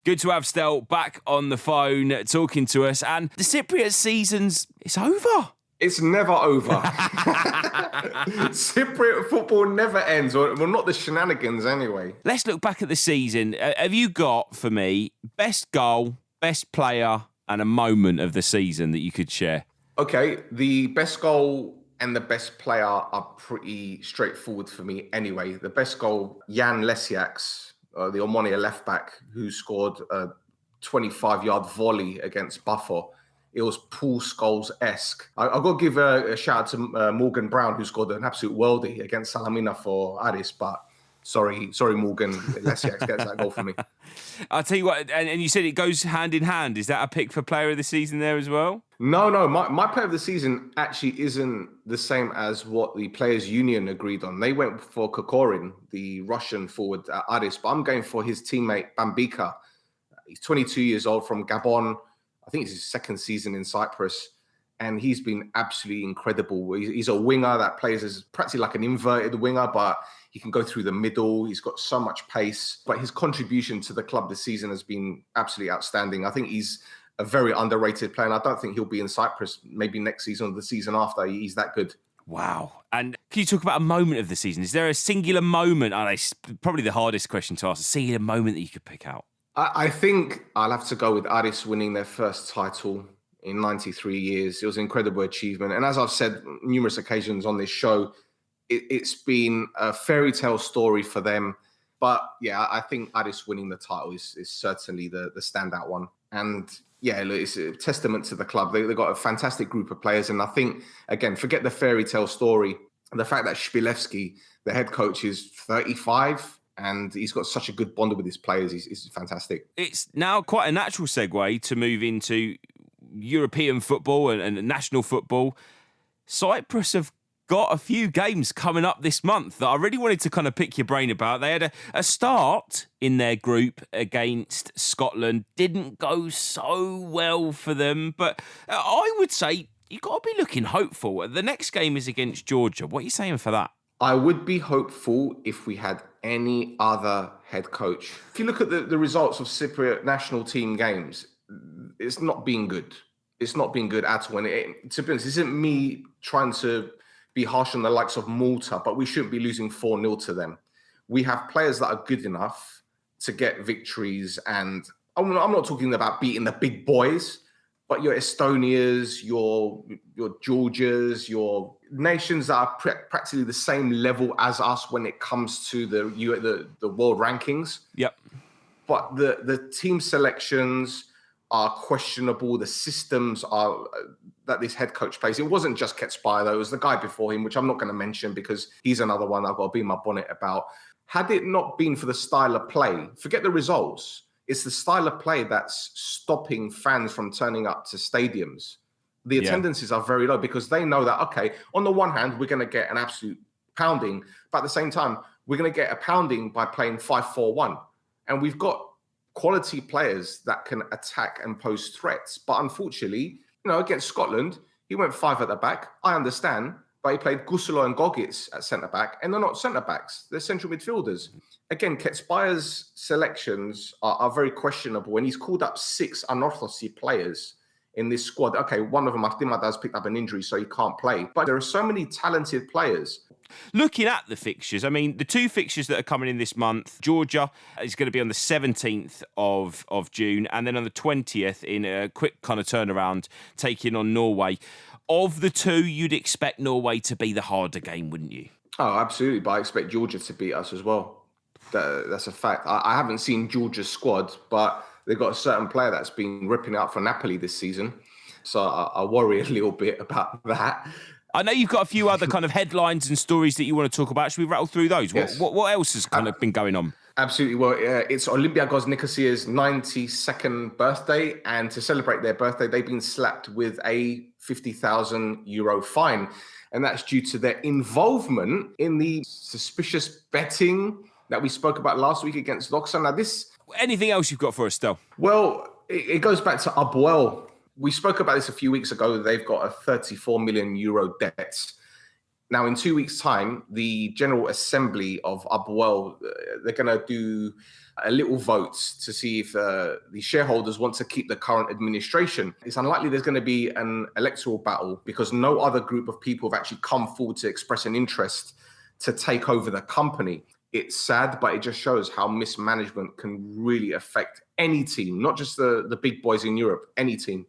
Good to have Stel back on the phone talking to us. And the Cypriot season's, it's over. It's never over. Cypriot football never ends. Well, not the shenanigans anyway. Let's look back at the season. Have you got, for me, best goal, best player, and a moment of the season that you could share? Okay, the best goal and the best player are pretty straightforward for me anyway. The best goal, Jan Lesiak's, the Omonia left back, who scored a 25-yard volley against Buffalo. It was Paul Scholes-esque. I've got to give a shout out to Morgan Brown, who scored an absolute worldie against Salamina for Aris, but sorry, Morgan. Lesiak gets that goal for me. I'll tell you what, and you said it goes hand in hand. Is that a pick for player of the season there as well? No. My player of the season actually isn't the same as what the Players' Union agreed on. They went for Kokorin, the Russian forward at Aris, but I'm going for his teammate Bambika. He's 22 years old from Gabon. I think it's his second season in Cyprus, and he's been absolutely incredible. He's a winger that plays as practically like an inverted winger, but he can go through the middle. He's got so much pace, but his contribution to the club this season has been absolutely outstanding. I think he's a very underrated player, and I don't think he'll be in Cyprus maybe next season or the season after. He's that good. Wow. And can you talk about a moment of the season? Is there a singular moment? It's probably the hardest question to ask, a singular moment that you could pick out. I think I'll have to go with Aris winning their first title in 93 years. It was an incredible achievement. And as I've said numerous occasions on this show, it's been a fairy tale story for them. But yeah, I think Aris winning the title is certainly the standout one. And yeah, it's a testament to the club. They've got a fantastic group of players. And I think, again, forget the fairy tale story. The fact that Shpilevsky, the head coach, is 35 and he's got such a good bond with his players is fantastic. It's now quite a natural segue to move into European football and national football. Cyprus have got a few games coming up this month that I really wanted to kind of pick your brain about. They had a start in their group against Scotland. Didn't go so well for them, but I would say you've got to be looking hopeful. The next game is against Georgia. What are you saying for that? I would be hopeful if we had any other head coach. If you look at the results of Cypriot national team games, it's not been good. It's not been good at all. And to be honest, this isn't me trying to be harsh on the likes of Malta, but we shouldn't be losing 4-0 to them. We have players that are good enough to get victories. And I'm not talking about beating the big boys, but your Estonias, your Georgias, your nations that are practically the same level as us when it comes to the world rankings. Yep. But the team selections are questionable. The systems are that this head coach plays. It wasn't just Ketspire, though. It was the guy before him, which I'm not going to mention because he's another one I've got to be in my bonnet about. Had it not been for the style of play, forget the results. It's the style of play that's stopping fans from turning up to stadiums. The attendances are very low because they know that, okay, on the one hand, we're going to get an absolute pounding, but at the same time, we're going to get a pounding by playing 5-4-1. And we've got quality players that can attack and pose threats. But unfortunately, against Scotland, he went 5 at the back. I understand, but he played Gusulo and Gogic at centre-back, and they're not centre-backs. They're central midfielders. Again, Ketspire's selections are very questionable, and he's called up 6 unorthodox players in this squad. Okay, one of them, Martima, has picked up an injury, so he can't play. But there are so many talented players. Looking at the fixtures, I mean, the 2 fixtures that are coming in this month, Georgia is going to be on the 17th of June, and then on the 20th, in a quick kind of turnaround, taking on Norway. Of the 2, you'd expect Norway to be the harder game, wouldn't you? Oh, absolutely. But I expect Georgia to beat us as well. That's a fact. I haven't seen Georgia's squad, but they've got a certain player that's been ripping out for Napoli this season. So I worry a little bit about that. I know you've got a few other kind of headlines and stories that you want to talk about. Should we rattle through those? Yes. What else has kind of been going on? Absolutely. Well, it's Olympiacos Nicosia's 92nd birthday. And to celebrate their birthday, they've been slapped with a €50,000 fine. And that's due to their involvement in the suspicious betting that we spoke about last week against Doxa. Now, anything else you've got for us, Stel? Well, it goes back to APOEL. We spoke about this a few weeks ago. They've got a €34 million debt. Now, in 2 weeks' time, the General Assembly of APOEL, they're going to do a little vote to see if the shareholders want to keep the current administration. It's unlikely there's going to be an electoral battle because no other group of people have actually come forward to express an interest to take over the company. It's sad, but it just shows how mismanagement can really affect any team, not just the big boys in Europe, any team.